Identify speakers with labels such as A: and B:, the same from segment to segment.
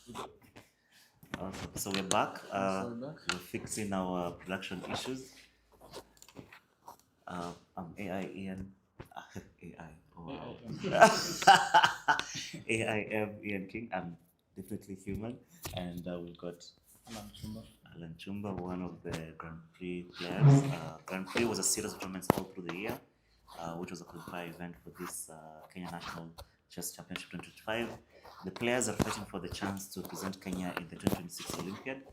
A: Awesome. So we're back. We're fixing our production issues. I'm AI Ian. AI. Oh, wow. AIM Ian King. I'm definitely human. And we've got Alan Chumba, one of the Grand Prix players. Grand Prix was a series of tournaments all through the year, which was a qualifier event for this Kenya National Chess Championship 2025. The players are fighting for the chance to represent Kenya in the 2026 Olympiad.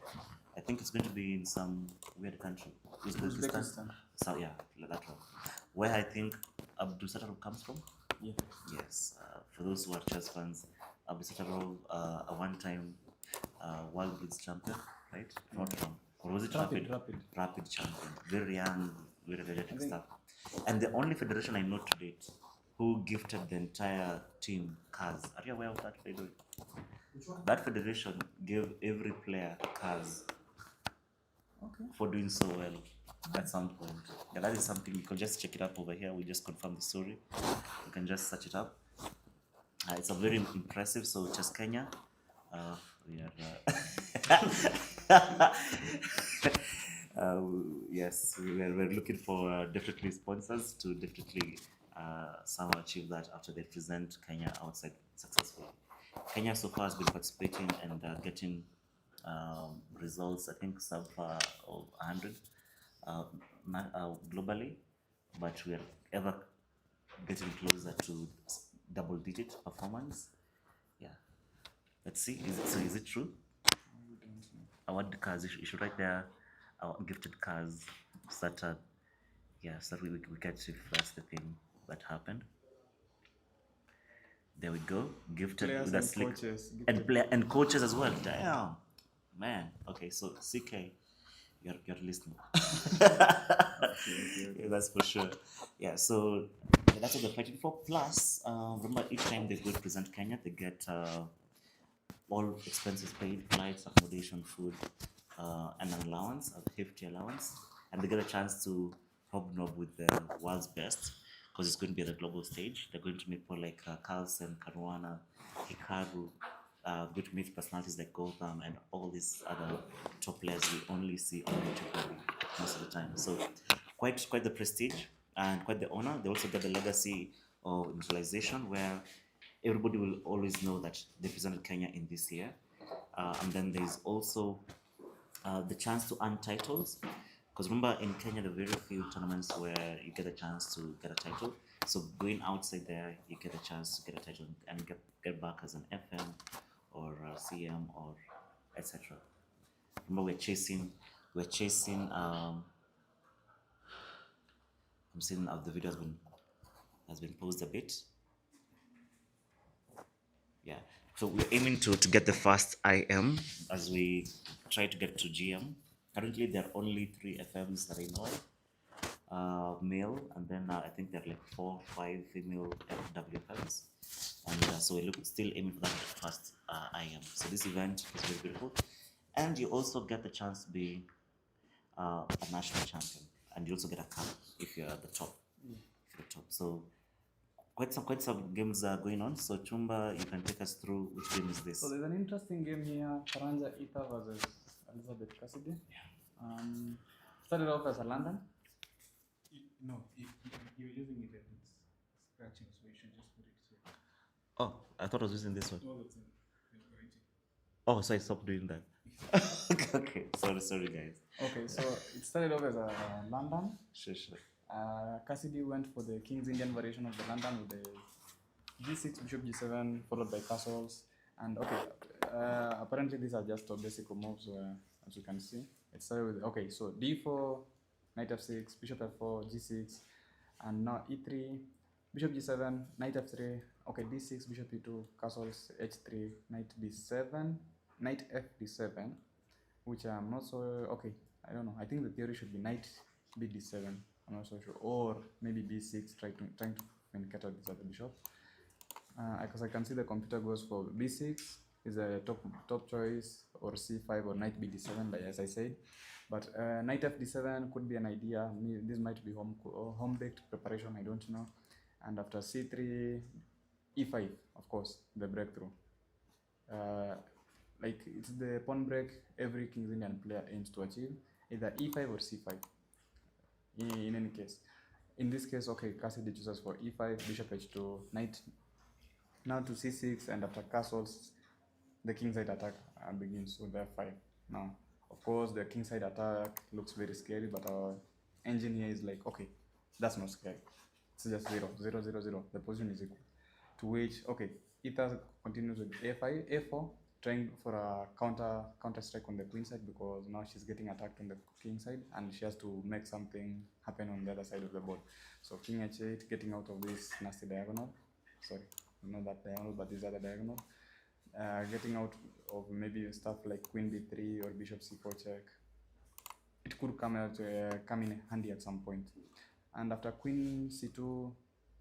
A: I think it's going to be in some weird country. Uzbekistan. So yeah, that one. Where I think Abdul Sattarov comes from.
B: Yeah.
A: Yes. For those who are chess fans, Abdul Sattarov, a one-time World Blitz champion, right? Not wrong. Or was it Rapid? Rapid champion. Very young, very energetic stuff. And the only federation I know to date who gifted the entire team cars. Are you aware of that, by the way?
B: Which one?
A: That federation gave every player cars for doing so well at some point. Yeah, that is something you can just check it up over here. We just confirm the story. You can just search it up. It's a very impressive. So Chess Kenya, we are. Yes, we're looking for definitely sponsors to definitely somehow achieve that after they present Kenya outside successfully. Kenya so far has been participating and getting results, I think, sub of 100 globally, but we are ever getting closer to double digit performance. Yeah. Let's see. Is it true? Award cars, you should write there our gifted cars so that so that we catch if that's the thing that happened. There we go. Gifted
B: Players
A: with a
B: and
A: slick
B: coaches.
A: and coaches as well. Damn, man. Okay, so CK, you're listening. Yeah, that's for sure. Yeah, so that's what they're fighting for. Plus, remember each time they go to present Kenya, they get all expenses paid, flights, accommodation, food, and an allowance, a hefty allowance, and they get a chance to hobnob with the world's best because it's going to be at the global stage. They're going to meet people like Carlsen, Caruana, Hikaru, going to meet personalities like Gotham and all these other top players we only see on YouTube most of the time. So quite the prestige and quite the honor. They also get the legacy of visualization where everybody will always know that they presented Kenya in this year. And then there's also the chance to earn titles. Because remember, in Kenya, there are very few tournaments where you get a chance to get a title. So going outside there, you get a chance to get a title and get back as an FM or CM or etc. Remember, we're chasing. I'm seeing the video has been paused a bit. Yeah, so we're aiming to get the first IM as we try to get to GM. Currently, there are only 3 FMs that I know of, male, and then I think there are like 4, 5 female WFMs. And so we're still aiming for that first IM. So this event is very beautiful. And you also get the chance to be a national champion. And you also get a cup if you're at the top. If you're top. So quite some games are going on. So Chumba, you can take us through which game is this.
B: So there's an interesting game here, Karanja Ita versus Elizabeth Cassidy. Started off as a London.
C: No, you're using it and it's scratching, so you should just put it here.
A: Oh, I thought I was using this one.
C: All the time. Right.
A: Oh, so I stopped doing that. Okay, sorry guys.
B: Okay, so it started off as a London.
A: Sure.
B: Cassidy went for the King's Indian variation of the London with the G6, Bishop G7, followed by castles. And okay, apparently these are just basic moves, as you can see. It started with, okay, so D4, Knight F6, Bishop F4, G6, and now E3, Bishop G7, Knight F3, okay, D6, Bishop E2, castles, H3, Knight D7, Knight FD7, which I'm not so, okay, I don't know, I think the theory should be Knight BD7, I'm not so sure, or maybe B6, trying to communicate with this other bishop. Because I can see the computer goes for B6 is a top choice, or C5 or Knight BD7, like as I said. But Knight FD7 could be an idea. This might be home-baked preparation, I don't know. And after C3, E5, of course, the breakthrough. like it's the pawn break every King's Indian player aims to achieve, either e5 or c5. In any case, in this case, okay, Cassidy chooses for e5, bishop h2, knight now to c6, and after castles, the kingside attack begins with f5. Now, of course, the kingside attack looks very scary, but our engine here is like, okay, that's not scary. It's just 0, 0, 0, 0. The position is equal. To which, okay, Ita continues with a5, a4, trying for a counter strike on the queen side, because now she's getting attacked on the king side and she has to make something happen on the other side of the board. So king h8, getting out of this nasty diagonal. Sorry, not that diagonal, but this other diagonal. Getting out of maybe stuff like queen b3 or bishop c4 check. It could come in handy at some point. And after queen c2,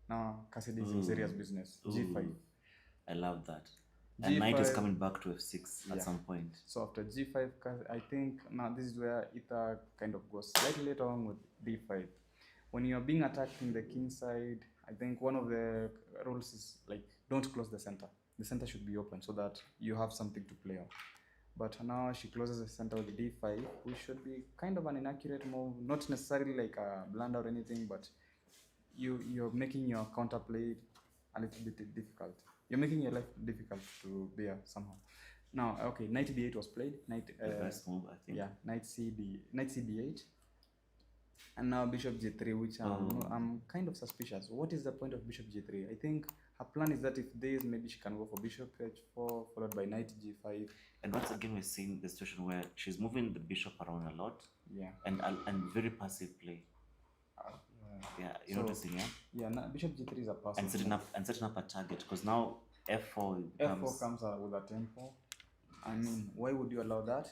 B: now Cassidy is in serious business. G5.
A: I love that.
B: G5,
A: and knight is coming back to f6 at some point.
B: So after g5, I think now this is where Ita kind of goes slightly later on with d5. When you're being attacked in the king side, I think one of the rules is like, don't close the center. The center should be open so that you have something to play on. But now she closes the center with d5, which should be kind of an inaccurate move, not necessarily like a blunder or anything, but you're making your counterplay a little bit difficult. You're making your life difficult to bear somehow. Now, okay, knight d8 was played. Knight,
A: the best move, I think.
B: Yeah, knight cd8. And now bishop g3, which I'm kind of suspicious. What is the point of bishop g3? I think her plan is that if there is, maybe she can go for bishop h4, followed by knight g5.
A: And once again, we're seeing the situation where she's moving the bishop around a lot.
B: Yeah.
A: And very passive play. Yeah, you're noticing, yeah?
B: Yeah, bishop g3 is a passive.
A: And setting up a target, because now f4
B: comes out with a tempo. I mean, why would you allow that?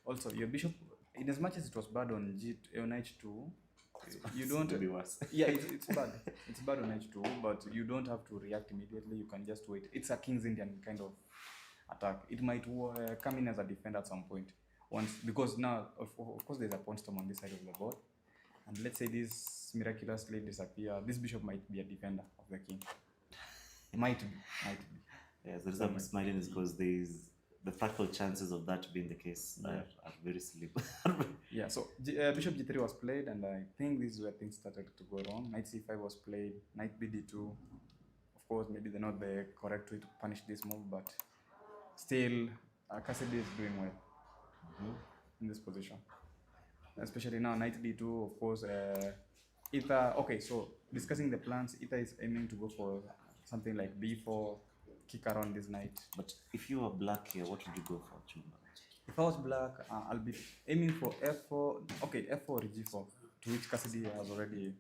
B: Also, your bishop, in as much as it was bad on h2, you don't.
A: Maybe worse.
B: Yeah, it's bad. It's bad on h2, but you don't have to react immediately. You can just wait. It's a King's Indian kind of attack. It might come in as a defender at some point. Because now, of course, there's a pawn storm on this side of the board. And let's say this miraculously disappear. This bishop might be a defender of the king. Might be.
A: Yes, the reason I'm smiling is because the practical chances of that being the case are very slim.
B: Yeah, so bishop g3 was played, and I think this is where things started to go wrong. Knight c5 was played, knight bd2. Of course, maybe they're not the correct way to punish this move, but still, Cassidy is doing well in this position. Especially now, knight d2, of course. Ita, okay, so discussing the plans, Ita is aiming to go for something like b4, kick around this knight.
A: But if you were black here, what would you go for, Jumba?
B: If I was black, I'll be aiming for f4. Okay, f4 or g4, to which Cassidy has already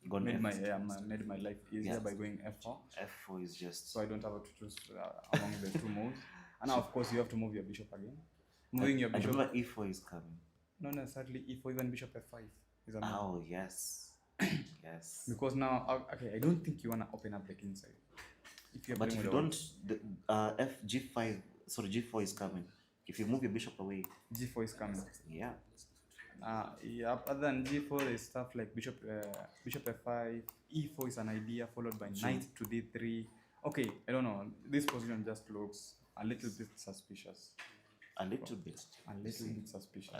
B: made my life easier by going f4.
A: F4 is just...
B: So I don't have to choose among the two moves. And now, of course, you have to move your bishop again. Moving your bishop...
A: I remember e4 is coming.
B: Not necessarily e4, even bishop f5 is a move.
A: Oh, yes. Yes.
B: Because now, okay, I don't think you want to open up the king side.
A: But if you don't, g4 is coming. If you move your bishop away,
B: g4 is coming.
A: Yeah.
B: Yeah. Other than g4, is stuff like bishop f5, e4 is an idea, followed by knight to d3. Okay, I don't know. This position just looks a little bit suspicious.
A: A little bit
B: Suspicious.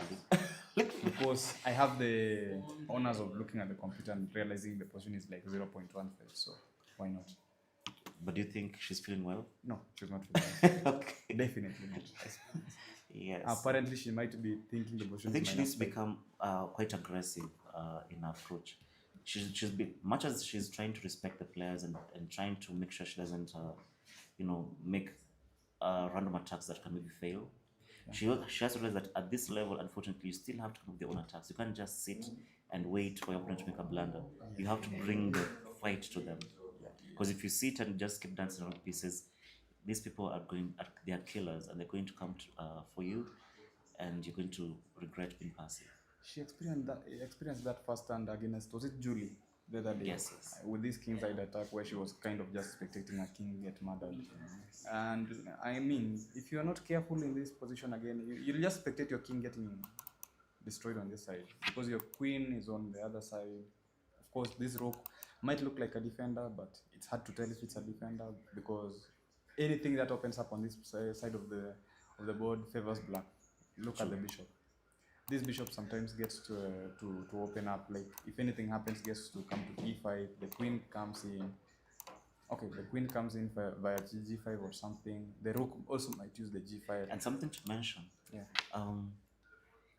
B: Because I have the honors of looking at the computer and realizing the position is like 0.15. So why not?
A: But do you think she's feeling well?
B: No, she's not feeling well. Okay. Definitely not.
A: Yes.
B: Apparently, she might be thinking the position.
A: I think she needs to become quite aggressive in her approach. She's been, much as she's trying to respect the players and trying to make sure she doesn't, make random attacks that can maybe fail. Yeah. She has to realize that at this level, unfortunately, you still have to come up with your own attacks. You can't just sit and wait for your opponent to make a blunder. You have to bring the fight to them. Because if you sit and just keep dancing around pieces, these people they are killers, and they're going to come for you, and you're going to regret being passive.
B: She experienced that firsthand against, was it Julie the other day?
A: Yes.
B: With this king side attack where she was kind of just spectating a king get murdered. And I mean, if you're not careful in this position again, you'll just spectate your king getting destroyed on this side, because your queen is on the other side. Of course, this rook might look like a defender, but it's hard to tell if it's a defender, because anything that opens up on this side of of the board favors black. Look at the bishop. This bishop sometimes gets to open up. Like if anything happens, gets to come to e5. The queen comes in. Okay, the queen comes in via g5 or something. The rook also might use the g5.
A: And something to mention.
B: Yeah.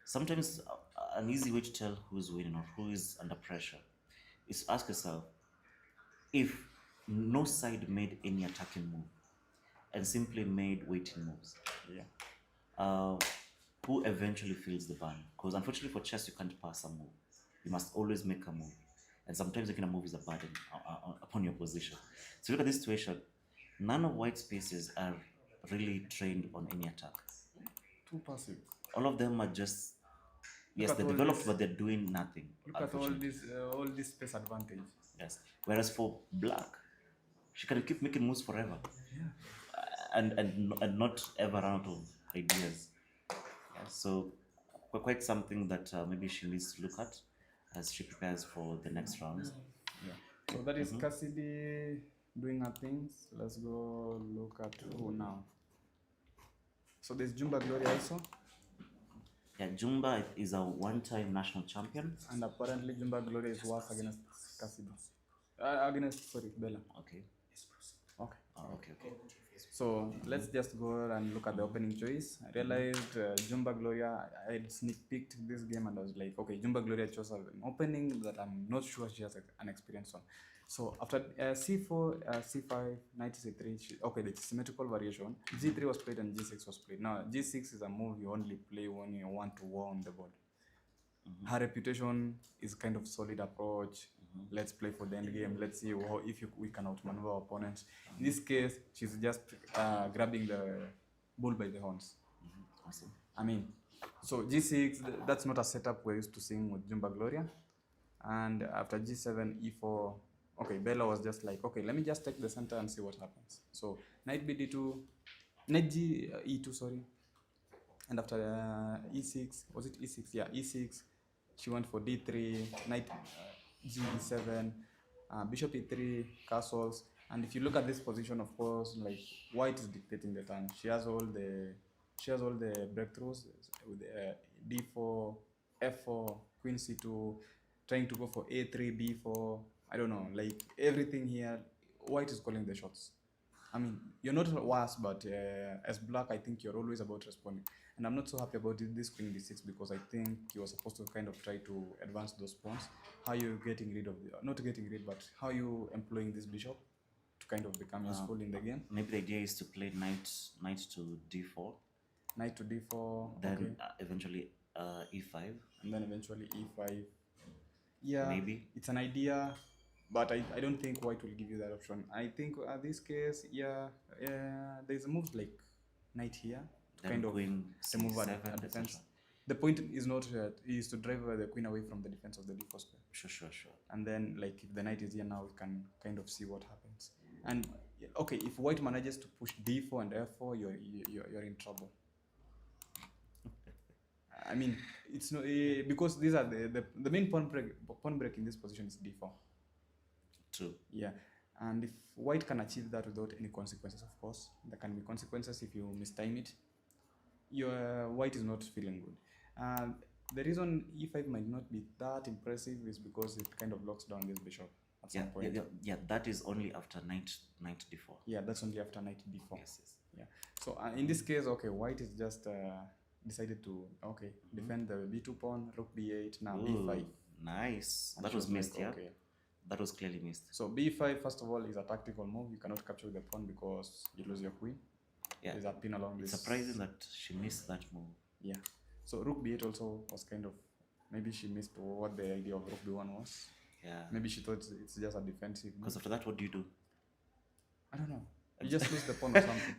A: Sometimes an easy way to tell who's winning or who is under pressure is to ask yourself if no side made any attacking move and simply made waiting moves.
B: Yeah.
A: Who eventually feels the burn? Because unfortunately for chess, you can't pass a move. You must always make a move. And sometimes making a move is a burden upon your position. So look at this situation. None of white's pieces are really trained on any attack.
B: Too passive.
A: All of them are just, yes,
B: at
A: they're
B: all
A: developed,
B: this-
A: but they're doing nothing.
B: Look at
A: unfortunately.
B: all this space advantage.
A: Yes. Whereas for black, she can keep making moves forever.
B: Yeah.
A: And not ever run out of ideas. Yeah, so quite something that maybe she needs to look at as she prepares for the next rounds.
B: Yeah. So that is Cassidy doing her things. Let's go look at who now. So there's Jumba Gloria also,
A: Yeah, Jumba is a one-time national champion.
B: and apparently Jumba Gloria is worse against Cassidy. Sorry, Bella.
A: Okay.
B: Okay.
A: Oh, okay.
B: So let's just go and look at the opening choice. I realized Jumba Gloria, I had sneak peeked this game and I was like, okay, Jumba Gloria chose an opening that I'm not sure she has an experience on. So after c4, c5, knight c3, okay, the symmetrical variation, g3 was played and g6 was played. Now, g6 is a move you only play when you want to war on the board. Her reputation is kind of solid approach. Let's play for the end game. Let's see if we can outmaneuver our opponents. In this case, she's just grabbing the bull by the horns.
A: Awesome.
B: I mean, so g6, that's not a setup we're used to seeing with Jumba Gloria. And after g7, e4, okay, Bella was just like, okay, let me just take the center and see what happens. So knight bd2, knight e2, sorry. And after e6, was it e6? Yeah, e6, she went for d3, knight g7, bishop e3, castles. And if you look at this position, of course, like white is dictating the turn. She has all the breakthroughs with d4, f4, queen c2, trying to go for a3, b4. I don't know, like everything here, white is calling the shots. I mean, you're not worse, but as black, I think you're always about responding. And I'm not so happy about this queen d6 because I think you were supposed to kind of try to advance those pawns. How you getting rid of not getting rid, but how you employing this bishop to kind of become useful in the game?
A: Maybe the idea is to play knight to d4.
B: Knight to d4,
A: then
B: okay.
A: Eventually e5.
B: And then eventually e5. Yeah,
A: Maybe.
B: It's an idea, but I don't think white will give you that option. I think this case, there's a move like knight here to
A: Then
B: kind of
A: queen
B: remove
A: c7,
B: a defense.
A: etc.
B: The point is not is to drive the queen away from the defense of the d4 square.
A: Sure.
B: And then, like, if the knight is here now, we can kind of see what happens. And okay, if white manages to push d4 and f4, you're in trouble. I mean, it's no because these are the main pawn break in this position is d4.
A: True.
B: Yeah, and if white can achieve that without any consequences, of course, there can be consequences if you mistime it. Your white is not feeling good. The reason e5 might not be that impressive is because it kind of locks down this bishop at some point.
A: Yeah, that is only after knight d4.
B: Yeah, that's only after knight d4.
A: Yes.
B: Yeah. So in this case, okay, white is just decided to defend the b2 pawn, rook b8, now b5.
A: Nice.
B: And
A: That
B: she
A: was missed,
B: like,
A: yeah.
B: okay.
A: That was clearly missed.
B: So b5, first of all, is a tactical move. You cannot capture the pawn because you lose your queen.
A: Yeah.
B: There's a pin along
A: It's
B: this.
A: surprising that she missed that move.
B: Yeah. So rook b8 also was kind of, maybe she missed what the idea of rook b1 was.
A: Yeah.
B: Maybe she thought it's just a defensive move.
A: Because after that, what do you do?
B: I don't know. You just lose the pawn or something.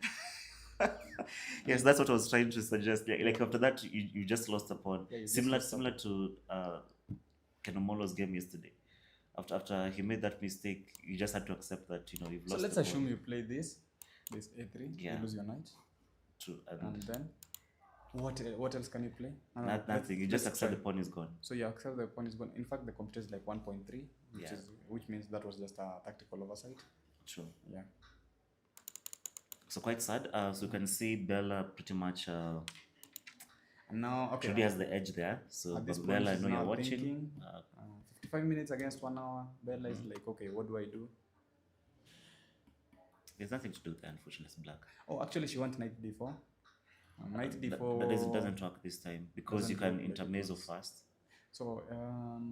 A: Yes, that's what I was trying to suggest. Like after that, you just lost a pawn.
B: Yeah, you just
A: similar
B: lost
A: to Kenomolo's game yesterday. After he made that mistake, you just had to accept that you've
B: So
A: lost.
B: let's
A: the
B: assume
A: pawn.
B: you play this a3,
A: Yeah.
B: you lose your knight.
A: True.
B: And then what else can you play?
A: Nothing. You just accept the pawn is gone.
B: So you accept the pawn is gone. In fact, the computer is like 1.3, which means that was just a tactical oversight.
A: True.
B: Yeah.
A: So quite sad. So you can see Bella pretty much
B: And now, okay,
A: Trudy has the edge there. So
B: at this point,
A: Bella, I
B: she's
A: know you're
B: now
A: watching.
B: thinking, 55 minutes against 1 hour. Bella is like, okay, what do I do?
A: There's nothing to do there, unfortunately, it's black.
B: Oh, actually, she wants knight d4. Knight
A: That
B: d4.
A: doesn't work this time because you
B: Doesn't
A: can
B: work, like,
A: intermezzo
B: because-
A: fast.
B: So,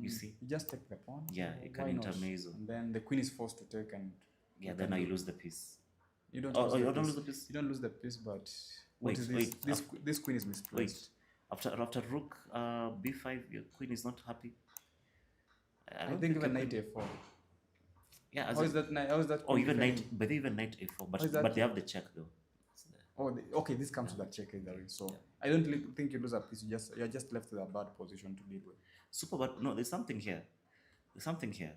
A: You see?
B: you just take the pawn.
A: Yeah,
B: so
A: you can
B: why not?
A: intermezzo.
B: And then the queen is forced to take, and
A: Yeah, then now you lose the piece.
B: you don't
A: Oh,
B: lose
A: oh,
B: the
A: you don't
B: piece.
A: lose the piece?
B: You don't lose the piece, but
A: Wait,
B: what is this?
A: wait,
B: This queen is misplaced.
A: Wait, after rook b5, your queen is not happy.
B: I
A: don't
B: think even
A: your
B: knight
A: queen-
B: a4.
A: Yeah,
B: How is that? How is that?
A: Oh,
B: queen
A: even
B: defending?
A: knight, but even knight a4.
B: How is that?
A: But they have the check though. It's there.
B: Oh, okay. This comes to that check either way. So I don't think you lose a piece. You're just left with a bad position to deal with.
A: Super, but no, there's something here. There's something here.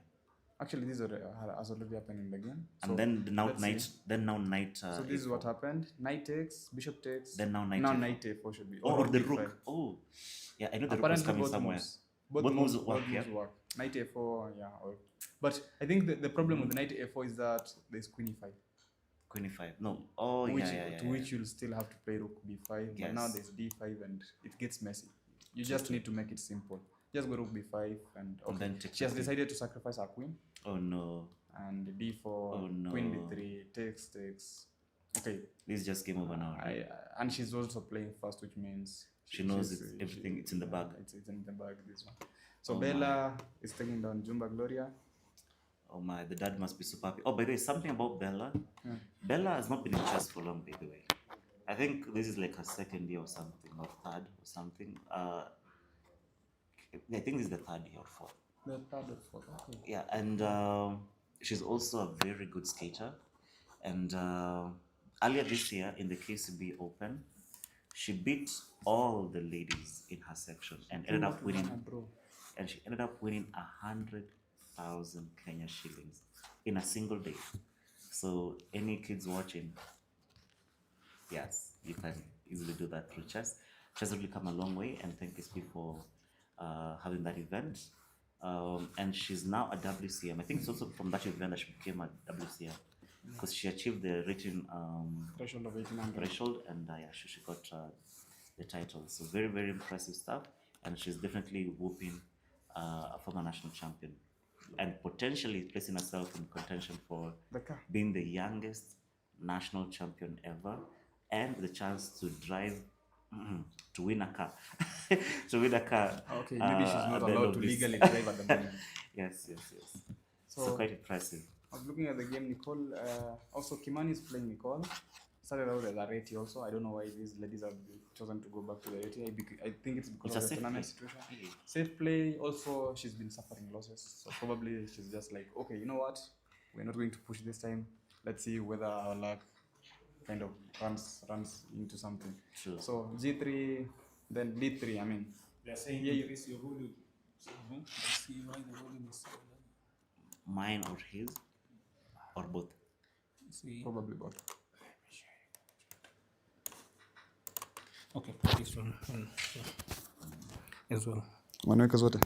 B: Actually, this has already happened in the game.
A: And
B: So
A: then now
B: let's
A: knight,
B: see.
A: then now knight.
B: So this is what
A: a4.
B: happened. Knight takes, bishop takes.
A: Then now knight
B: Now
A: a4.
B: knight a4 should be.
A: Or the
B: b5.
A: rook. Oh, yeah, I know the rook was
B: Apparently
A: coming
B: both
A: somewhere.
B: moves. Both
A: Both
B: moves
A: moves work,
B: both
A: yeah.
B: moves work. Knight a4, yeah. But I think the problem with the knight a4 is that there's queen e5.
A: Queen e5. No. Oh,
B: which,
A: yeah.
B: to which you'll still have to play rook b5.
A: Yes.
B: But now there's d5 and it gets messy. You just need to make it simple. Just go rook b5 and okay.
A: then take
B: She has
A: the queen.
B: decided to sacrifice her queen.
A: Oh no.
B: And d4,
A: Oh, no.
B: queen d3, takes. Okay.
A: This is just game over now, right?
B: And she's also playing fast, which means
A: She knows
B: she's-
A: it's everything. It's in the bag.
B: It's in the bag, this one. So
A: Oh,
B: Bella is taking down Jumba Gloria.
A: Oh my, the dad must be super happy. Oh, by the way, something about Bella.
B: Yeah.
A: Bella has not been in chess for long, by the way. I think this is like her second year or something, or third or something. I think this is the third year or fourth.
B: The third or fourth. Okay.
A: Yeah, and she's also a very good skater. And earlier this year in the KCB Open, she beat all the ladies in her section and ended up winning. And she ended up winning 100,000 Kenya shillings in a single day. So any kids watching, yes, you can easily do that through chess. Chess has really come a long way, and thank you for having that event. And she's now a WCM. I think it's also from that event that she became a WCM because she achieved the rating
B: Threshold of 1800.
A: threshold, and yeah, she got the title. So very, very impressive stuff, and she's definitely whooping a former national champion and potentially placing herself in contention for
B: The car.
A: being the youngest national champion ever and the chance to drive to win a car. To win a car.
B: Okay, maybe she's
A: at
B: not
A: the end
B: allowed
A: of
B: to
A: this.
B: legally drive at the moment.
A: Yes. So
B: So
A: quite impressive.
B: I was looking at the game. Nicole, also Kimani is playing Nicole. Started out as a reti also. I don't know why these ladies have chosen to go back to the reti. I think it's because
A: It's a
B: of the
A: safe
B: tournament
A: play.
B: situation.
A: Hey.
B: Safe play. Also, she's been suffering losses, so probably she's just like, okay, you know what? We're not going to push this time. Let's see whether our luck kind of runs into something.
A: True.
B: So G3, then D3. I mean,
C: They're saying
B: Yeah, you-
C: increase your volume. So, let's see why the volume is so low.
A: Mine or his or both.
C: See.
B: probably both.
C: Okay, this one as well.
B: Wanaweka zote.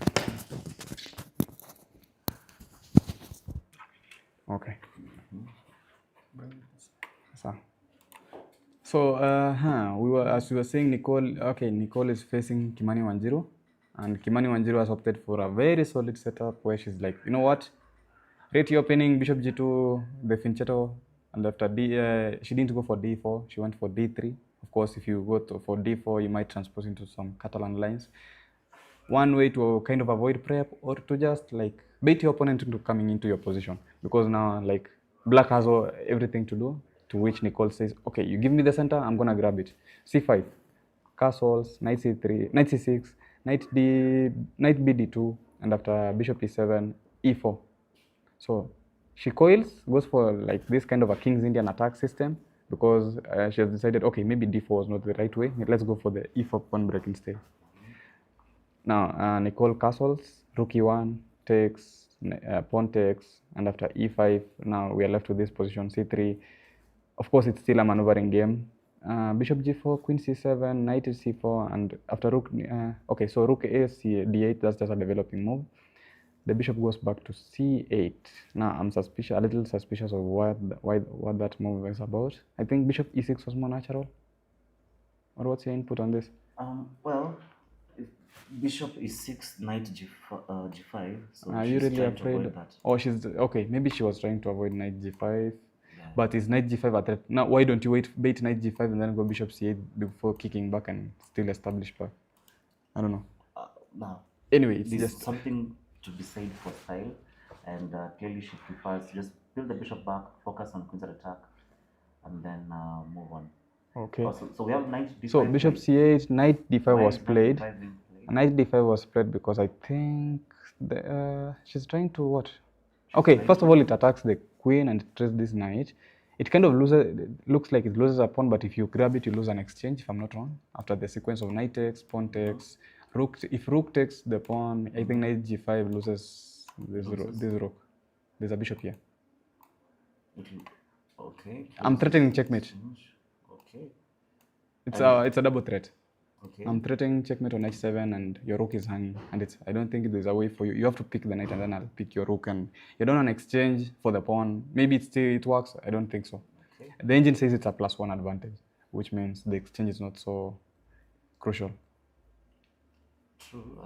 B: Okay. So, as we were saying, Nicole is facing Kimani Wanjiru, and Kimani Wanjiru has opted for a very solid setup where she's like, you know what, reti opening, bishop g2, the fianchetto, and after she didn't go for d4, she went for d3. Of course, if you go for d4, you might transpose into some Catalan lines. One way to kind of avoid prep, or to just like bait your opponent into coming into your position, because now like black has everything to do, to which Nicole says, okay, you give me the center, I'm gonna grab it. c5, castles, knight c3, knight c6, knight b d2, and after bishop e7, e4. So she coils, goes for like this kind of a King's Indian attack system, because she has decided, okay, maybe d4 was not the right way, let's go for the e4 pawn break instead. Now, Nicole castles, rook e1, takes, pawn takes, and after e5, now we are left with this position, c3. Of course, it's still a maneuvering game. Bishop g4, queen c7, knight c4, and after rook, okay, so rook a, c, d8, that's just a developing move. the bishop goes back to c8. Now I'm a little suspicious of what that move is about. I think bishop e6 was more natural. Or what's your input on this?
A: Well, if bishop e6, knight g5. So
B: Are
A: she's
B: you really
A: trying to
B: afraid?
A: avoid that.
B: Oh, she's okay. Maybe she was trying to avoid knight g5.
A: Yeah.
B: But is knight g5 a threat? Now, why don't you bait knight g5 and then go bishop c8 before kicking back and still establish back? I don't know.
A: Now,
B: Anyway, it's
A: there's
B: just
A: something to be said for style, and clearly she prefers to just build the bishop back, focus on queen's attack, and then move on.
B: okay.
A: So we have knight d5.
B: So bishop c8, knight d5
A: Why
B: was
A: is knight
B: played.
A: d5 being played?
B: Knight d5 was played because I think she's trying to what? Okay, first of all, it attacks the queen and traces this knight. It kind of looks like it loses a pawn, but if you grab it, you lose an exchange, if I'm not wrong. After the sequence of knight takes, pawn takes, rook. If rook takes the pawn, I think knight g5 loses this rook. There's a bishop here.
A: Okay.
B: I'm threatening checkmate.
A: Okay.
B: It's a double threat.
A: Okay.
B: I'm threatening checkmate on h7 and your rook is hanging, and I don't think there's a way for you. You have to pick the knight and then I'll pick your rook, and you don't want an exchange for the pawn. Maybe it works. I don't think so.
A: Okay.
B: The engine says it's a +1 advantage, which means the exchange is not so crucial.
A: True.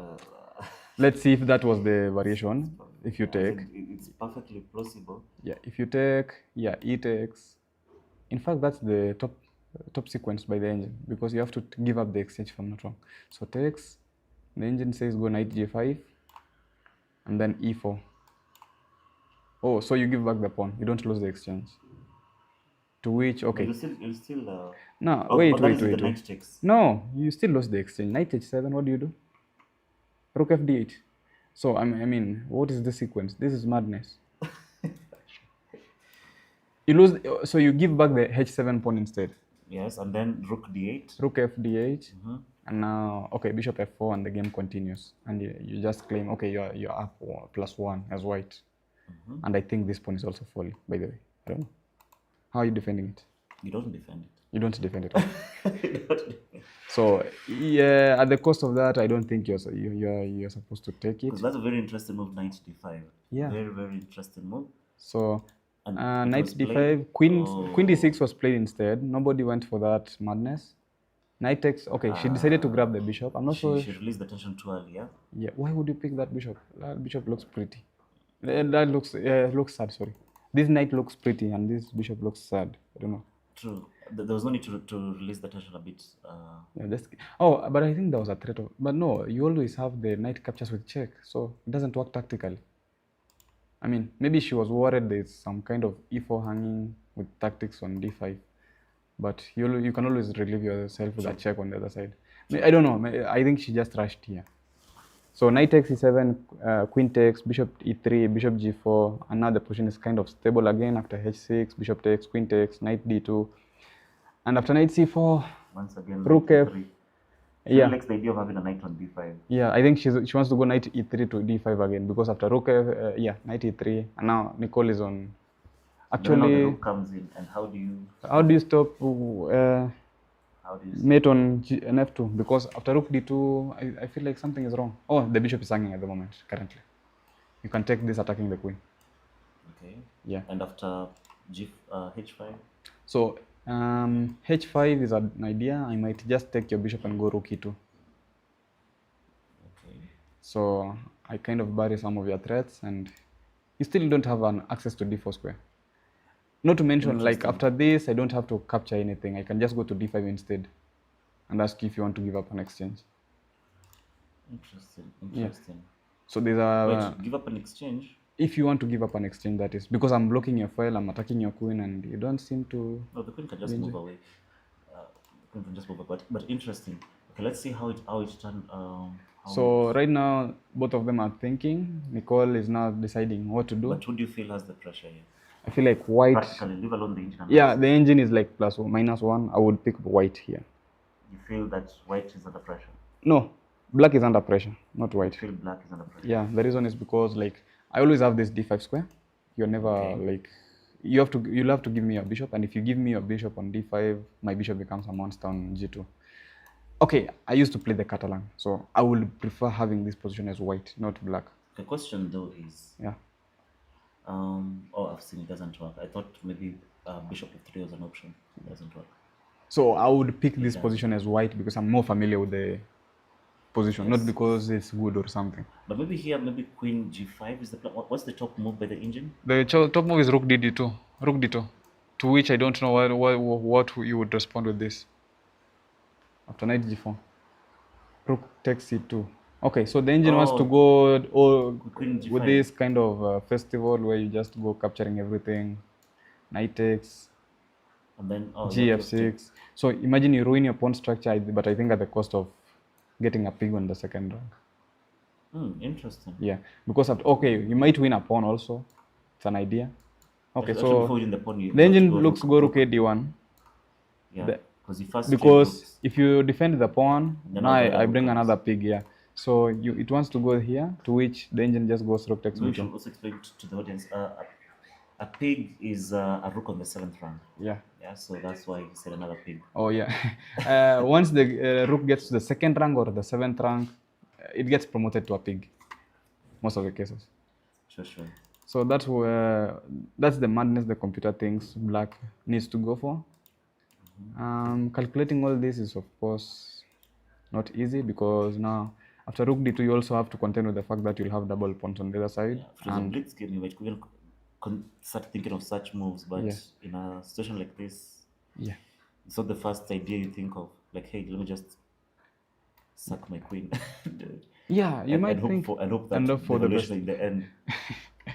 B: Let's see if that was the variation. If you take,
A: it's perfectly plausible.
B: yeah, if you take, yeah, e takes. In fact, that's the top sequence by the engine, because you have to give up the exchange if I'm not wrong. So takes, the engine says go knight g5 and then e4. Oh, so you give back the pawn, you don't lose the exchange. To which, okay.
A: You still
B: No,
A: oh,
B: wait.
A: knight takes.
B: No, you still lose the exchange. Knight h7, what do you do? Rook fd8. So, I mean, what is this sequence? This is madness. You lose, so you give back the h7 pawn instead.
A: Yes, and then rook d8.
B: Rook fd8, and now, okay, bishop f4, and the game continues. And you just claim, okay, you're up +1 as white. And I think this pawn is also falling, by the way. I don't know. How are you defending it?
A: You don't defend it.
B: You don't defend it. So, yeah, at the cost of that, I don't think you're supposed to take it.
A: Because that's a very interesting move, knight d5.
B: Yeah.
A: Very, very interesting move.
B: So,
A: And
B: knight d5, queen d6 was played instead. Nobody went for that madness. Knight takes, okay, she decided to grab the bishop. I'm not sure.
A: She released the tension too early, yeah?
B: Yeah, why would you pick that bishop? That bishop looks pretty. That looks sad, sorry. This knight looks pretty and this bishop looks sad. I don't know.
A: True. There was no need to release the tension a bit.
B: Yeah, but I think there was a threat of, but no, you always have the knight captures with check, so it doesn't work tactically. I mean, maybe she was worried there's some kind of e4 hanging with tactics on d5, but you can always relieve yourself with a check on the other side. I don't know. I think she just rushed here. So knight takes e7, queen takes, bishop e3, bishop g4, and now the position is kind of stable again after h6, bishop takes, queen takes, knight d2, and after knight c4,
A: once again,
B: rook f.
A: She likes the idea of having a knight on d5.
B: Yeah, I think she wants to go knight e3 to d5 again, because after rook f, knight e3, and now Nicole is on. Actually,
A: now the rook comes in, and how do you
B: stop mate on an f2? Because after rook d2, I feel like something is wrong. Oh, the bishop is hanging at the moment currently. You can take this attacking the queen.
A: Okay.
B: Yeah.
A: And after h5.
B: So h5 is an idea. I might just take your bishop and go rook e2.
A: Okay.
B: So I kind of bury some of your threats, and you still don't have an access to d4 square. Not to mention, like after this, I don't have to capture anything. I can just go to d5 instead and ask you if you want to give up an exchange.
A: Interesting.
B: Yeah. So there's a...
A: Wait, give up an exchange?
B: If you want to give up an exchange, that is. Because I'm blocking your file, I'm attacking your queen, and you don't seem to...
A: No, the queen can just move away. The queen can just move away. But interesting. Okay, let's see how it turned.
B: So right now, both of them are thinking. Nicole is now deciding what to do.
A: But who do you feel has the pressure here?
B: I feel like white...
A: Practically, leave alone the engine.
B: Yeah, the engine is like -1. I would pick white here.
A: You feel that white is under pressure?
B: No, black is under pressure, not white.
A: You feel black is under pressure?
B: Yeah, the reason is because like I always have this d5 square. You're never like... You'll have to give me your bishop, and if you give me your bishop on d5, my bishop becomes a monster on g2. Okay, I used to play the Catalan, so I would prefer having this position as white, not black.
A: The question though is,
B: Yeah.
A: oh, I've seen it doesn't work. I thought maybe bishop f3 was an option. It doesn't work.
B: So I would pick
A: It
B: this
A: does.
B: position as white because I'm more familiar with the position, not
A: Yes.
B: because it's good or something.
A: But maybe here, maybe queen g5 is the plan. What's the top move by the engine?
B: The top move is rook d2. Rook d2. To which I don't know what you would respond with this. After knight g4. Rook takes c2. Okay, so the engine wants to
A: Oh,
B: go
A: queen g5.
B: with this kind of festival where you just go capturing everything. Knight takes,
A: And then, oh,
B: gf6. So imagine you ruin your pawn structure, but I think at the cost of getting a pig on the second rank.
A: Interesting.
B: Yeah, because okay, you might win a pawn also. It's an idea. Okay,
A: Actually,
B: so
A: before winning the pawn, you
B: the
A: have to
B: engine
A: go
B: looks go rook d1.
A: Yeah,
B: The-
A: because you first
B: Because if you defend the pawn,
A: Then
B: now
A: all the other
B: I
A: rook
B: bring
A: comes.
B: another pig here. So it wants to go here, to which the engine just goes rook takes
A: maybe we should
B: b2.
A: also explain to the audience. A pig is a rook on the 7th rank.
B: Yeah.
A: Yeah, so that's why he said another pig.
B: Oh yeah. Once the rook gets to the 2nd rank or the 7th rank, it gets promoted to a pig. Most of the cases.
A: Sure, sure.
B: So that's the madness the computer thinks black needs to go for. Calculating all this is of course not easy because now after rook d2 you also have to contend with the fact that you'll have double pawns on the other side.
A: Yeah, if it was a blitz game, you might even start thinking of such moves, but
B: Yeah.
A: in a situation like this,
B: Yeah.
A: it's not the first idea you think of. Like, hey, let me just suck my queen.
B: Yeah, you might
A: hope
B: think
A: for, and hope that
B: and
A: the
B: hope for the
A: evaluation
B: best.
A: in the end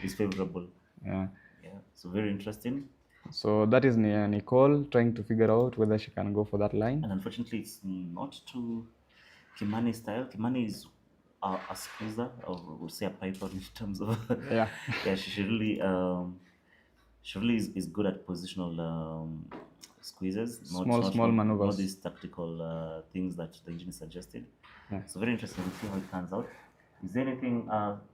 A: is favorable.
B: Yeah.
A: Yeah, so very interesting.
B: So that is Nicole trying to figure out whether she can go for that line.
A: And unfortunately, it's not to Kimani style. Kimani is a squeezer, or we'll say a python in terms of.
B: Yeah.
A: Yeah, she really is good at positional squeezes,
B: Small maneuvers.
A: not these tactical things that the engine suggested.
B: Yeah.
A: So very interesting. We'll see how it turns out. Is there anything?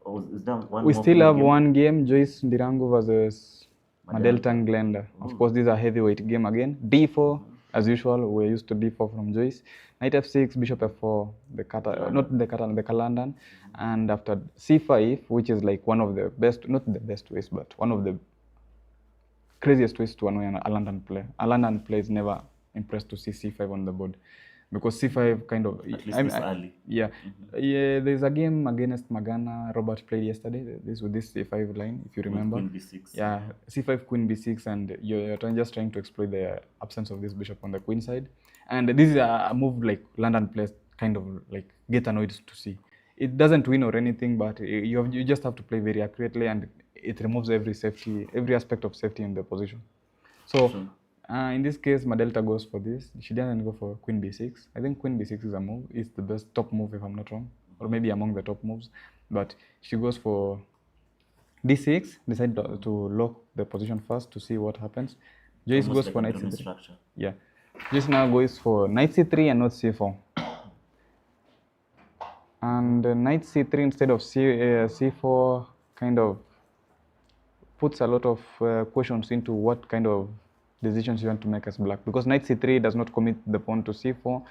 A: Or is there one
B: We
A: more
B: still
A: for the
B: have
A: game?
B: one game, Joyce Ndirango versus Madelta and Glender. Of
A: Ooh.
B: course, this is a heavyweight game again. D4, as usual, we're used to D4 from Joyce. Knight F6, Bishop F4, the Kalandan. And after C5, which is like one of the best, not the best ways, but one of the craziest ways to annoy a London player. A London player is never impressed to see C5 on the board. Because C5 kind of...
A: At least this early.
B: Yeah. Yeah, there's a game against Magana Robert played yesterday. This with this C5 line, if you remember.
A: Queen B6.
B: Yeah, C5, Queen B6, and you're just trying to exploit the absence of this bishop on the queen side. And this is a move like London players kind of like get annoyed to see. It doesn't win or anything, but you just have to play very accurately, and it removes every aspect of safety in the position. So.
A: Sure.
B: In this case, Madelta goes for this. She doesn't go for Queen B6. I think Queen B6 is a move. It's the best top move if I'm not wrong, or maybe among the top moves. But she goes for D6. Decide to lock the position first to see what happens. Joyce
A: Almost
B: goes
A: like
B: for
A: a
B: Knight
A: pyramid
B: C3.
A: structure.
B: Yeah. Joyce now goes for Knight C3 and not C4. And Knight C3 instead of C4 kind of puts a lot of questions into what kind of decisions you want to make as black, because Knight C3 does not commit the pawn to C4,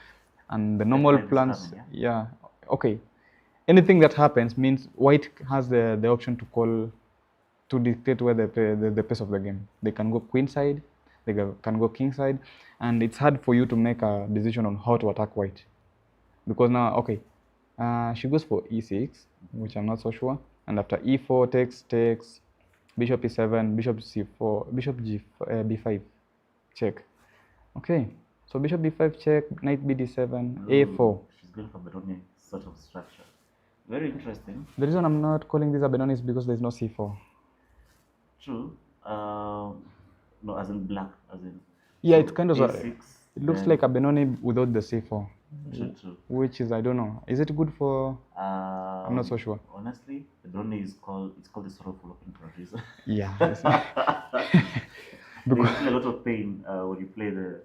B: and the normal
A: F5 is
B: plans.
A: coming,
B: Yeah, okay. Anything that happens means white has the option to call to dictate where the pace of the game. They can go queen side, they can go king side, and it's hard for you to make a decision on how to attack white, because now okay, she goes for E6, which I'm not so sure, and after E4 takes. Bishop E7, Bishop C4, Bishop B5, check. Okay, so Bishop B5 check, Knight BD7, A4.
A: She's going for Benoni sort of structure. Very interesting.
B: The reason I'm not calling this a Benoni is because there's no C4.
A: True. No, as in black, as in.
B: Yeah,
A: so
B: it's kind of
A: A6,
B: it looks
A: then-
B: like a Benoni without the C4.
A: True.
B: Which is, I don't know. Is it good for? I'm not so sure.
A: Honestly, the Benoni it's called the sorrowful open for a reason.
B: Yeah.
A: You feel a lot of pain when you play the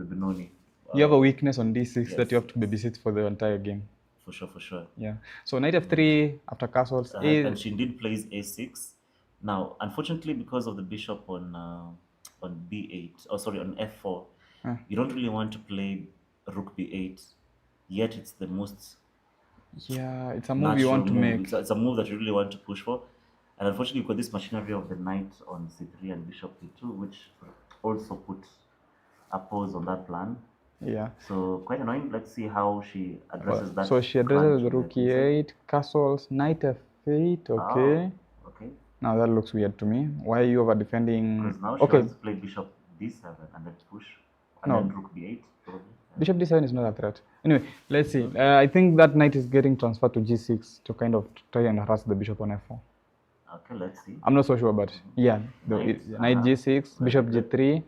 A: Benoni.
B: You have a weakness on D6 that
A: Yes,
B: you have to babysit for the entire game.
A: For sure.
B: Yeah. So Knight F3 after castles.
A: And she indeed plays A6. Now, unfortunately, because of the bishop on B8, on F4, you don't really want to play Rook B8. Yet it's the most
B: Yeah, it's a move you want to
A: natural move.
B: make.
A: It's a move that you really want to push for. And unfortunately, you've got this machinery of the knight on c3 and bishop d2, which also put a pause on that plan.
B: Yeah.
A: So quite annoying. Let's see how she addresses that.
B: So she addresses
A: crunch
B: the
A: on
B: rook
A: queen side.
B: e8, castles, knight f8. Okay.
A: Okay.
B: Now that looks weird to me. Why are you over defending?
A: Because now she
B: Okay.
A: wants to play bishop d7 and then push, and
B: No.
A: then rook b8 probably. Yeah.
B: Bishop d7 is not a threat. Anyway, let's see. I think that knight is getting transferred to g6 to kind of try and harass the bishop on f4.
A: Okay, let's see.
B: I'm not so sure, but yeah, knight g6, bishop
A: Very good.
B: g3,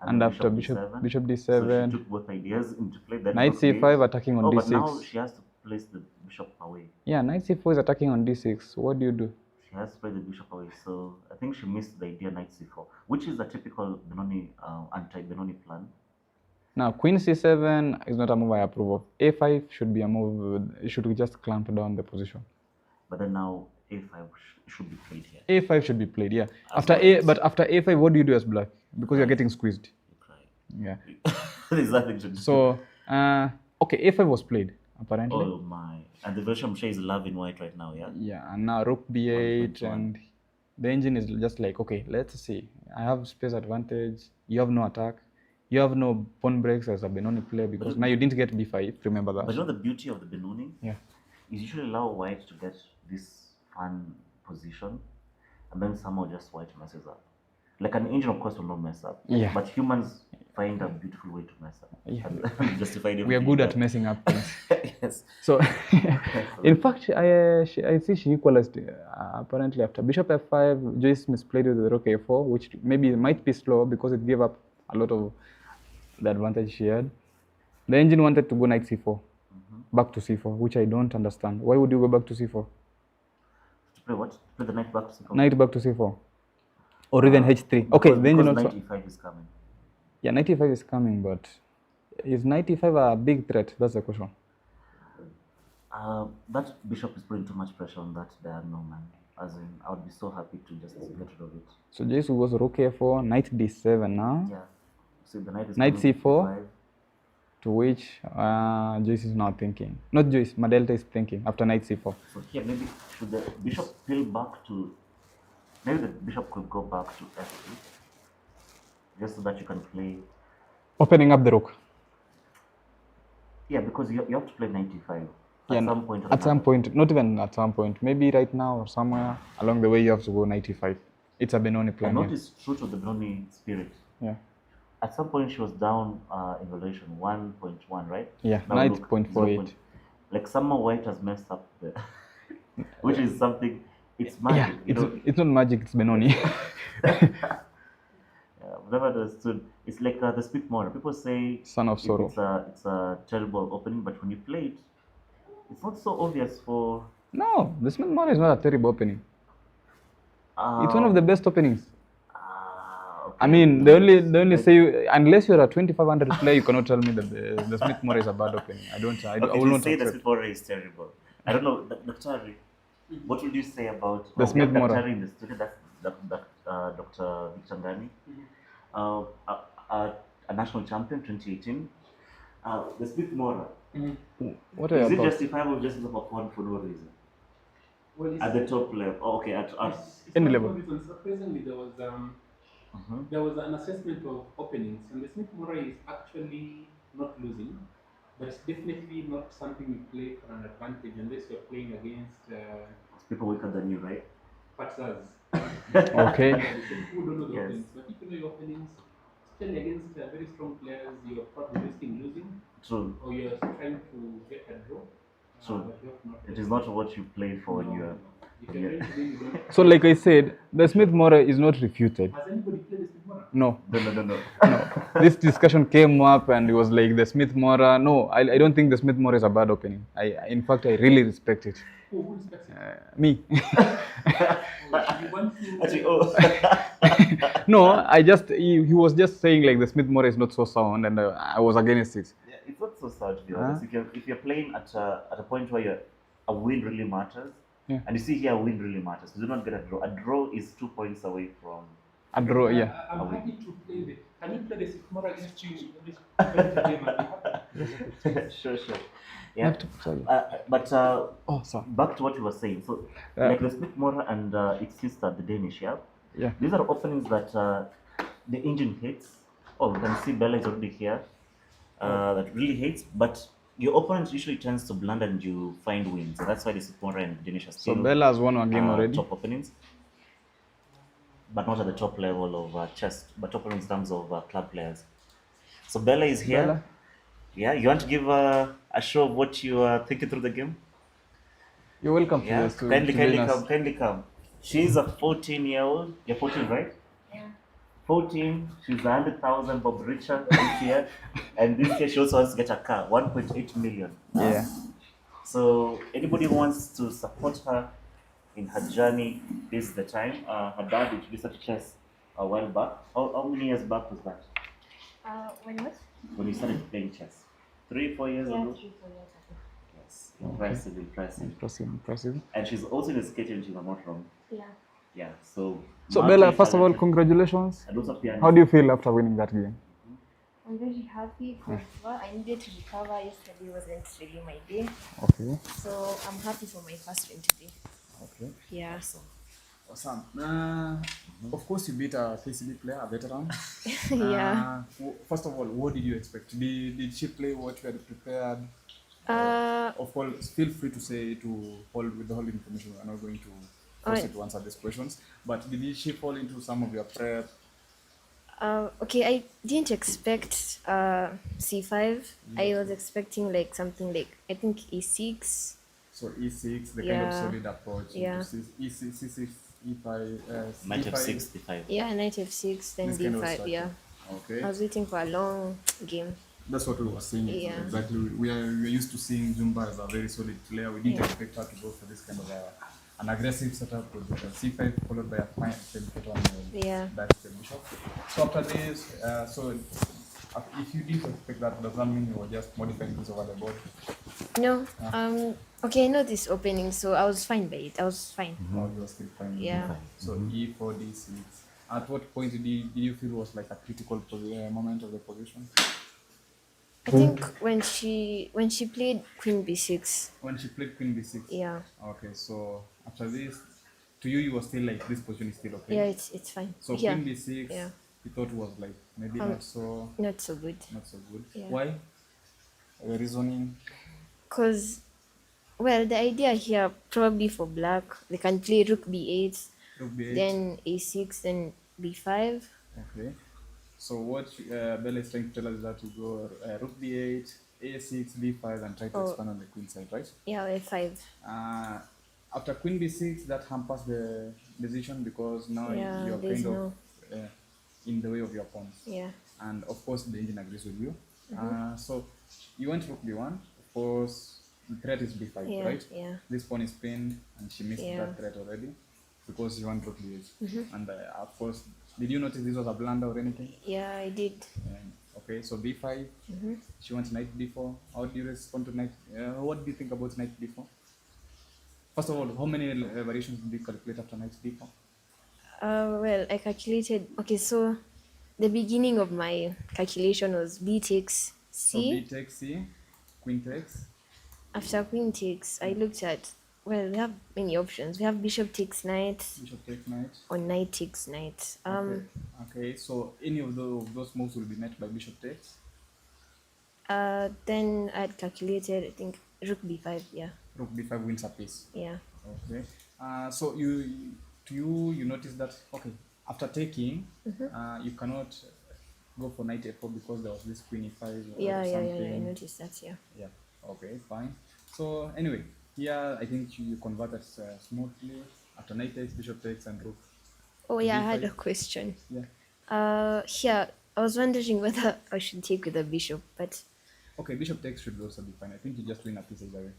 B: and
A: then
B: after
A: bishop
B: bishop
A: d7. So
B: d7,
A: she took both ideas into play. Then
B: knight
A: rook b8.
B: c5 attacking on
A: Oh,
B: d6.
A: but now she has to place the bishop away.
B: Yeah, knight c4 is attacking on d6. What do you do?
A: She has to play the bishop away. So I think she missed the idea knight c4, which is a typical Benoni, anti-Benoni plan.
B: Now, queen c7 is not a move I approve of. a5 should be a move, it should just clamp down the position.
A: But then now a5 should be played here.
B: a5 should be played, yeah.
A: As
B: But after a5, what do you do as black? Because you're getting squeezed.
A: You cry.
B: Yeah.
A: There's nothing to do.
B: So, okay, a5 was played, apparently.
A: Oh my. And the version I'm sure is loving white right now, yeah?
B: Yeah, and now rook b8,
A: 1.1.
B: and the engine is just like, okay, let's see. I have space advantage. You have no attack. You have no pawn breaks as a Benoni player because now you didn't get b5. Remember that.
A: But you know the beauty of the Benoni?
B: Yeah.
A: Is usually allow white to get this fun position, and then somehow just white messes up. Like an engine, of course, will not mess up.
B: Yeah.
A: But humans find a beautiful way to mess up.
B: Yeah.
A: And justify
B: We are good at
A: everything.
B: messing up things.
A: Yes.
B: So, in fact, I see she equalized apparently after bishop f5. Joyce misplayed with the rook a4, which maybe might be slow because it gave up a lot of the advantage she had. The engine wanted to go knight c4, back to c4, which I don't understand. Why would you go back to c4?
A: To play what? To play the knight back to c4.
B: Knight back to c4, or even h3. Okay, the engine
A: because
B: also.
A: knight e5 is coming.
B: Yeah, knight e5 is coming, but is knight e5 a big threat? That's the question.
A: That bishop is putting too much pressure on that diagonal, man. As in, I would be so happy to just get rid of it.
B: So Joyce goes rook a4, knight d7 now.
A: Yeah. So the knight is
B: Knight
A: coming to
B: c4.
A: e5.
B: To which Joyce is now thinking. Not Joyce, Madelta is thinking after knight c4.
A: So here, maybe should the bishop peel back to? Maybe the bishop could go back to f3, just so that you can play.
B: Opening up the rook.
A: Yeah, because you have to play knight e5
B: Yeah,
A: at some point. or
B: At some
A: another.
B: point, not even at some point, maybe right now or somewhere along the way you have to go knight e5. It's a Benoni
A: I
B: plan. Yeah.
A: noticed true to the Benoni spirit.
B: Yeah.
A: At some point, she was down in valuation 1.1, right?
B: Yeah,
A: Now
B: knight
A: look,
B: 0.48.
A: Like somehow white has messed up there, which is something. It's magic.
B: Yeah,
A: you know?
B: it's not magic, it's Benoni.
A: I've never understood. It's like the Smith Morra. People say
B: Son of sorrow.
A: it's a terrible opening, but when you play it, it's not so obvious for.
B: No, the Smith Morra is not a terrible opening.
A: Uh,
B: It's one of the best openings.
A: Okay.
B: I mean, they only say unless you're a 2500 player, you cannot tell me that the Smith Morra is a bad opening. I
A: Okay,
B: will
A: you
B: not
A: say the
B: accept.
A: Smith Morra is terrible. I don't know, Dr. What would you say about
B: The Smith Morra.
A: Dr. in the studio? That's Dr. Victor Ngani, a national champion 2018. The Smith Morra.
B: What are you
A: Is it
B: about?
A: justifiable just as a fun for no reason?
C: Well, it's,
A: At the top level. Oh, okay, at
C: it's
B: Any
C: not
B: level.
C: for reason. Surprisingly, there was an assessment of openings, and the Smith Morra is actually not losing, but it's definitely not something you play for an advantage unless you're playing against
A: people weaker than you, right?
C: patsas.
B: Okay.
C: Who don't know the
A: Yes.
C: openings, but if you know your openings, especially against very strong players, you're probably risking losing,
A: True.
C: or you're trying to get a draw.
A: True.
C: But you have not.
A: It is not what you play for when you're.
C: If you're
A: yeah.
C: trying to win, you don't.
B: So, like I said, the Smith Morra is not refuted.
C: Has anybody played the Smith Morra?
B: No,
A: No.
B: no. This discussion came up and it was like the Smith Morra. No, I don't think the Smith Morra is a bad opening. In fact, I really respect it.
C: Who respects it?
B: Me.
C: You want to.
A: Actually,
B: No, he was just saying like the Smith Morra is not so sound, and I was against it.
A: Yeah, it's not so sad to be honest. If you're playing at a point where a win really matters,
B: Yeah.
A: and you see here a win really matters, you do not get a draw. A draw is 2 points away from.
B: A draw, yeah.
C: I'm happy to play the. Can you play the Smith Morra against you every game? I'll be happy.
A: Sure. Yeah.
B: Sorry.
A: But
B: Oh, sorry.
A: back to what you were saying. So, like the Smith Mora and its sister, the Danish, yeah?
B: Yeah.
A: These are openings that the engine hates. Oh, you can see Bella is already here. That really hates, but your opponent usually tends to blunder and you find wins. So that's why the Smith Mora and Danish are
B: So
A: still
B: Bella's won one game already.
A: top openings, but not at the top level of chess, but top in terms of club players. So Bella is here.
B: Bella?
A: Yeah, you want to give a show of what you are thinking through the game?
B: You're welcome
A: Yeah,
B: to
A: kindly
B: join us.
A: come, kindly come. She's a 14-year-old. You're 14, right?
D: Yeah.
A: 14. She's 100,000 Bob Richard this year, and this year she also wants to get a car, 1.8 million.
B: Yeah.
A: So anybody who wants to support her in her journey, this is the time. Her dad introduced her to chess a while back. How many years back was that?
D: When what?
A: When you started playing chess? 3-4 years
D: Yeah,
A: ago?
D: 3-4 years ago.
A: Yes. Impressive.
B: Impressive.
A: And she's also in a skating, if I'm not wrong.
D: Yeah.
A: Yeah. So
B: Bella, first of all, congratulations.
A: and also piano.
B: How do you feel after winning that game?
D: I'm very happy because I needed to recover. Yesterday wasn't really my day.
B: Okay.
D: So I'm happy for my first win today.
B: Okay.
D: Yeah.
B: Awesome. Of course, you beat a Cassidy player, a veteran.
D: Yeah.
B: First of all, what did you expect? Did she play what you had prepared? Of course, feel free to say with the whole information. We are not going to force it to answer these questions. But did she fall into some of your prep?
D: Okay, I didn't expect C5. I was expecting like something like I think E6.
B: So E6, the kind of
D: Yeah.
B: solid approach.
D: Yeah.
B: E6, C6, E5,
A: Knight
B: D5.
A: F6, D5.
D: Yeah, Knight F6, then
B: This kind of
D: D5.
B: structure.
D: Yeah.
B: Okay.
D: I was waiting for a long game.
B: That's what we were saying.
D: Yeah.
B: Exactly. We're used to seeing Jumba as a very solid player. We didn't
D: Yeah.
B: expect her to go for this kind of an aggressive setup with C5 followed by a fine pattern
D: Yeah.
B: back to the bishop. So after this, if you didn't expect that, does that mean you were just modifying this over the board?
D: No. Okay, I know this opening, so I was fine by it. I was fine.
B: Or you were still fine? with
D: Yeah.
B: it? So E4, D6. At what point did you feel was like a critical moment of the position?
D: I think when she played Queen B6.
B: When she played Queen B6.
D: Yeah.
B: Okay, so after this, to you were still like this position is still okay.
D: Yeah, it's fine.
B: So
D: yeah.
B: Queen B6,
D: Yeah.
B: you thought was like maybe not so
D: Not so good.
B: good.
D: Yeah.
B: Why? The reasoning.
D: Cause, well, the idea here probably for black, they can play Rook B8,
B: Rook B8.
D: then A6, then B5.
B: Okay. So what Bella is trying to tell us is that you go Rook B8, A6, B5, and try to expand on the queen side, right?
D: Yeah, A5.
B: After Queen B6, that hampers the decision because now
D: Yeah,
B: you're
D: there's
B: kind of in the way of your pawns.
D: Yeah.
B: And of course, the engine agrees with you. So you went Rook B1. Of course, the threat is B5,
D: Yeah.
B: right?
D: Yeah.
B: This pawn is pinned, and she missed
D: Yeah.
B: that threat already because you want Rook B8. And of course, did you notice this was a blunder or anything?
D: Yeah, I did.
B: Okay, so B5. She wants Knight D4. How do you respond to Knight? What do you think about Knight D4? First of all, how many variations did you calculate after Knight D4?
D: Well, I calculated. Okay, so the beginning of my calculation was B takes
B: So
D: C.
B: B takes C, Queen takes.
D: After Queen takes, I looked at. Well, we have many options. We have Bishop takes Knight,
B: Bishop takes Knight.
D: or Knight takes Knight.
B: Okay, so any of those moves will be met by Bishop takes.
D: Then I had calculated. I think Rook B5. Yeah.
B: Rook B5 wins a piece.
D: Yeah.
B: Okay. So you notice that okay after taking you cannot go for Knight F4 because there was this Queen E5 or
D: Yeah.
B: something.
D: I noticed that. Yeah.
B: Yeah. Okay. Fine. So anyway, here I think you converted smoothly after Knight takes, Bishop takes, and Rook.
D: Oh yeah, I had
B: B5.
D: a question.
B: Yeah.
D: Here I was wondering whether I should take with the bishop, but
B: Okay. Bishop takes should also be fine. I think you just win a piece either way.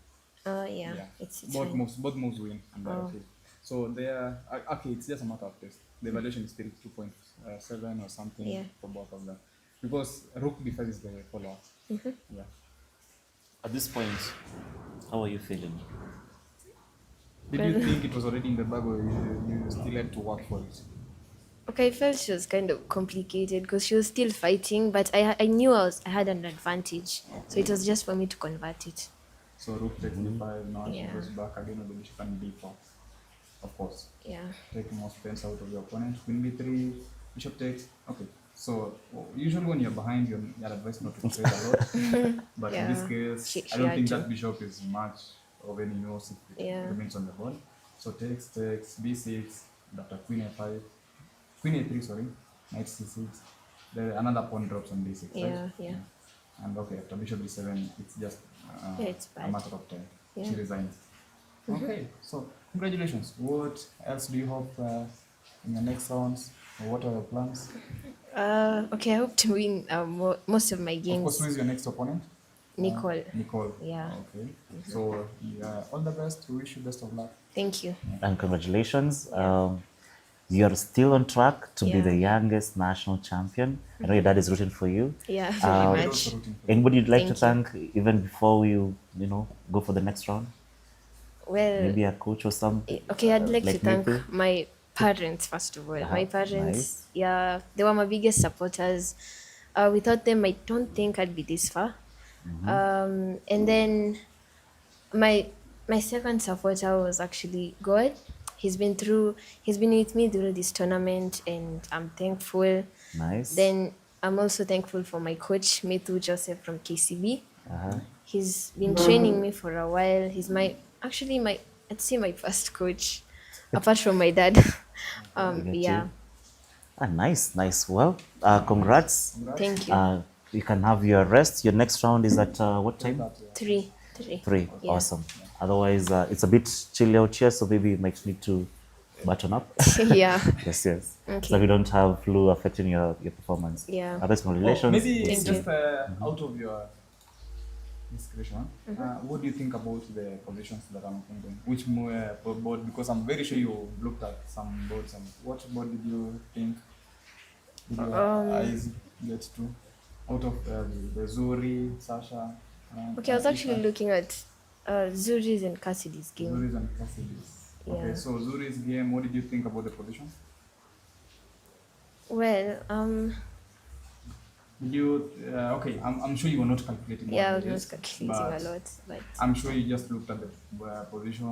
D: yeah, it's
B: both
D: fine.
B: moves win and they're okay. So they're okay. It's just a matter of test. The evaluation is still 2.7 or something
D: Yeah.
B: for both of them because Rook B5 is the follower. Yeah.
A: At this point, how are you feeling?
B: Did you think it was already in the bag or you still had to work for it?
D: Okay, I felt she was kind of complicated because she was still fighting, but I knew I had an advantage, so it was just for me to convert it.
B: So rook takes d5, now she
D: Yeah.
B: goes back again with the bishop and d4. Of course.
D: Yeah.
B: Taking more space out of your opponent. Queen b3, bishop takes. Okay. So usually when you're behind, you're advised not to trade a lot. But in this
D: Yeah.
B: case, I
D: She
B: don't
D: had
B: think
D: to.
B: that bishop is much of any use if it
D: Yeah.
B: remains on the board. So takes, b6, after queen a5, queen a3, sorry, knight c6. Then another pawn drops on d6, right?
D: Yeah.
B: And okay, after bishop d7, it's just
D: Yeah, it's
B: a
D: bad.
B: matter of time. She
D: Yeah.
B: resigns. Okay, so congratulations. What else do you hope in your next rounds? Or what are your plans?
D: Okay, I hope to win most of my
B: Of course,
D: games.
B: who is your next opponent?
D: Nicole.
B: Nicole.
D: Yeah.
B: Okay. So, yeah, all the best. We wish you best of luck.
D: Thank you.
A: And congratulations. You're still on track to be the
D: Yeah.
A: youngest national champion. I know your dad is rooting for you.
D: Yeah, very
B: We're
D: much.
B: also rooting for you.
A: Anybody you'd like to
D: Thank
A: thank even before you go for the next round?
D: Well,
A: Maybe a coach or something.
D: okay, I'd like to
A: like
D: thank
A: Maple?
D: my parents first of all. My parents,
A: nice.
D: yeah, they were my biggest supporters. Without them, I don't think I'd be this far. And then my second supporter was actually God. He's been with me through this tournament, and I'm thankful.
A: Nice.
D: Then I'm also thankful for my coach, Methu Joseph from KCB. He's been training me for a while. He's I'd say my first coach, apart from my dad.
A: Get
D: Yeah,
A: you. Nice. Well, congrats.
D: thank you.
A: You can have your rest. Your next round is at what time?
D: Three.
A: 3.
D: Yeah.
A: Awesome. Otherwise, it's a bit chilly out here, so maybe you might need to button up.
D: Yeah.
A: Yes.
D: Okay.
A: So we don't have flu affecting your performance.
D: Yeah.
A: Otherwise, congratulations.
B: Maybe
D: Thank
B: just out of your discretion, what do you think about the positions that I'm thinking? Which more board? Because I'm very sure you looked at some boards. And what board did you think did your eyes get to? Out of the Zuri, Sasha.
D: Okay, I was actually
B: Isha?
D: looking at Zuri's and Cassidy's game.
B: Zuri's and Cassidy's. Okay,
D: Yeah.
B: so Zuri's game, what did you think about the positions?
D: Well,
B: Did you, okay, I'm sure you were not calculating.
D: yeah, I
B: what
D: was
B: it
D: not
B: is,
D: calculating
B: but
D: a lot, but
B: I'm sure you just looked at the position.